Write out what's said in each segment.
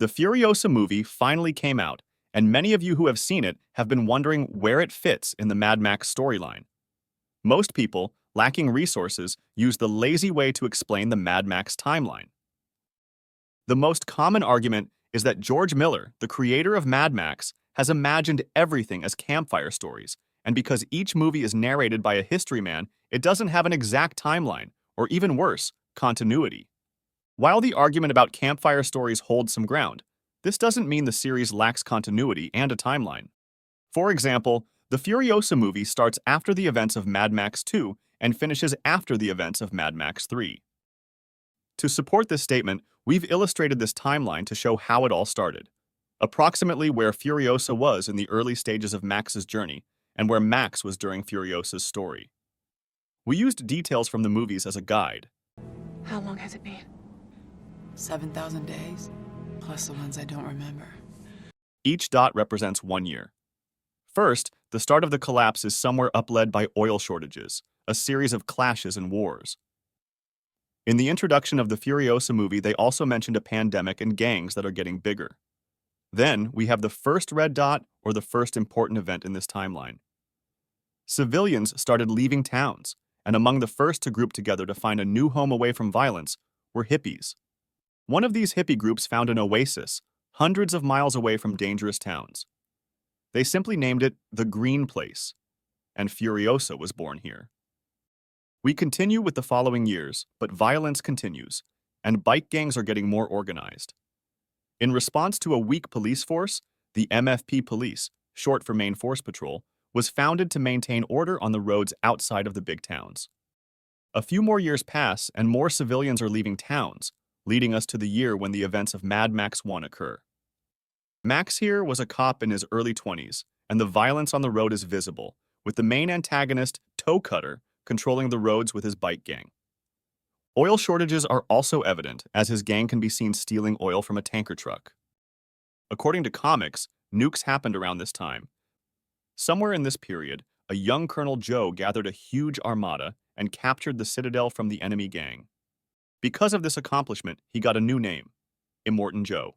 The Furiosa movie finally came out, and many of you who have seen it have been wondering where it fits in the Mad Max storyline. Most people, lacking resources, use the lazy way to explain the Mad Max timeline. The most common argument is that George Miller, the creator of Mad Max, has imagined everything as campfire stories, and because each movie is narrated by a history man, it doesn't have an exact timeline, or even worse, continuity. While the argument about campfire stories holds some ground, this doesn't mean the series lacks continuity and a timeline. For example, the Furiosa movie starts after the events of Mad Max 2 and finishes after the events of Mad Max 3. To support this statement, we've illustrated this timeline to show how it all started, approximately where Furiosa was in the early stages of Max's journey, and where Max was during Furiosa's story. We used details from the movies as a guide. How long has it been? 7,000 days, plus the ones I don't remember. Each dot represents 1 year. First, the start of the collapse is somewhere upled by oil shortages, a series of clashes and wars. In the introduction of the Furiosa movie, they also mentioned a pandemic and gangs that are getting bigger. Then, we have the first red dot, or the first important event in this timeline. Civilians started leaving towns, and among the first to group together to find a new home away from violence were hippies. One of these hippie groups found an oasis, hundreds of miles away from dangerous towns. They simply named it the Green Place, and Furiosa was born here. We continue with the following years, but violence continues, and bike gangs are getting more organized. In response to a weak police force, the MFP Police, short for Main Force Patrol, was founded to maintain order on the roads outside of the big towns. A few more years pass, and more civilians are leaving towns, leading us to the year when the events of Mad Max 1 occur. Max here was a cop in his early 20s, and the violence on the road is visible, with the main antagonist, Toe Cutter, controlling the roads with his bike gang. Oil shortages are also evident, as his gang can be seen stealing oil from a tanker truck. According to comics, nukes happened around this time. Somewhere in this period, a young Colonel Joe gathered a huge armada and captured the Citadel from the enemy gang. Because of this accomplishment, he got a new name, Immortan Joe.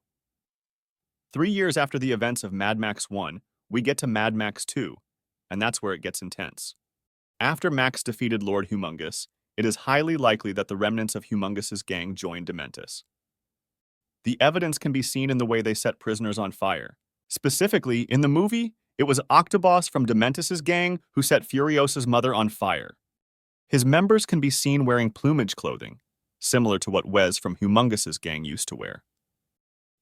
3 years after the events of Mad Max 1, we get to Mad Max 2, and that's where it gets intense. After Max defeated Lord Humongous, it is highly likely that the remnants of Humongous's gang joined Dementis. The evidence can be seen in the way they set prisoners on fire. Specifically, in the movie, it was Octobos from Dementis' gang who set Furiosa's mother on fire. His members can be seen wearing plumage clothing, similar to what Wes from Humongous's gang used to wear.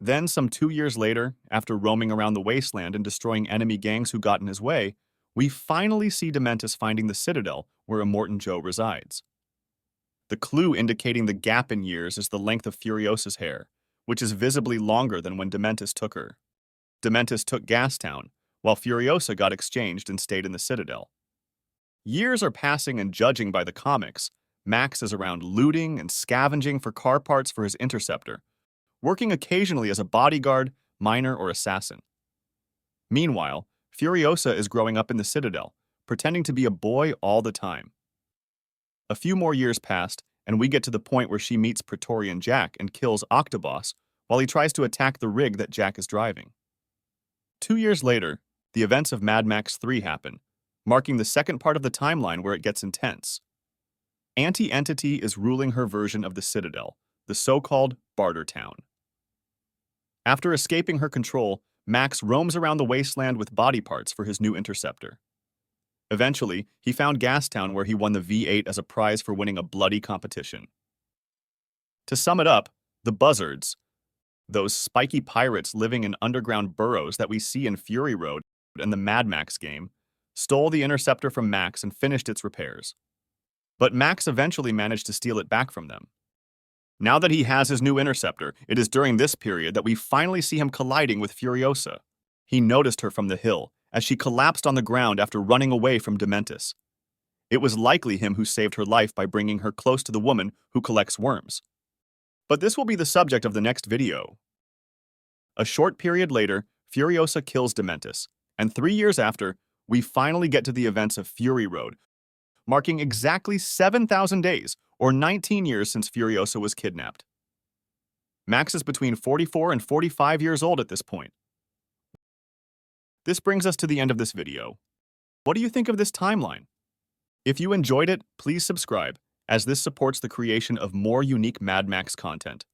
Then, some 2 years later, after roaming around the wasteland and destroying enemy gangs who got in his way, we finally see Dementis finding the Citadel where Immortan Joe resides. The clue indicating the gap in years is the length of Furiosa's hair, which is visibly longer than when Dementis took her. Dementis took Gastown, while Furiosa got exchanged and stayed in the Citadel. Years are passing, and judging by the comics, Max is around looting and scavenging for car parts for his interceptor, working occasionally as a bodyguard, miner, or assassin. Meanwhile, Furiosa is growing up in the Citadel, pretending to be a boy all the time. A few more years passed, and we get to the point where she meets Praetorian Jack and kills Octobos while he tries to attack the rig that Jack is driving. 2 years later, the events of Mad Max 3 happen, marking the second part of the timeline where it gets intense. Anti-Entity is ruling her version of the Citadel, the so-called Barter Town. After escaping her control, Max roams around the wasteland with body parts for his new interceptor. Eventually, he found Gastown where he won the V8 as a prize for winning a bloody competition. To sum it up, the Buzzards, those spiky pirates living in underground burrows that we see in Fury Road and the Mad Max game, stole the interceptor from Max and finished its repairs. But Max eventually managed to steal it back from them. Now that he has his new interceptor, it is during this period that we finally see him colliding with Furiosa. He noticed her from the hill, as she collapsed on the ground after running away from Dementis. It was likely him who saved her life by bringing her close to the woman who collects worms. But this will be the subject of the next video. A short period later, Furiosa kills Dementis, and 3 years after, we finally get to the events of Fury Road, marking exactly 7,000 days, or 19 years since Furiosa was kidnapped. Max is between 44 and 45 years old at this point. This brings us to the end of this video. What do you think of this timeline? If you enjoyed it, please subscribe, as this supports the creation of more unique Mad Max content.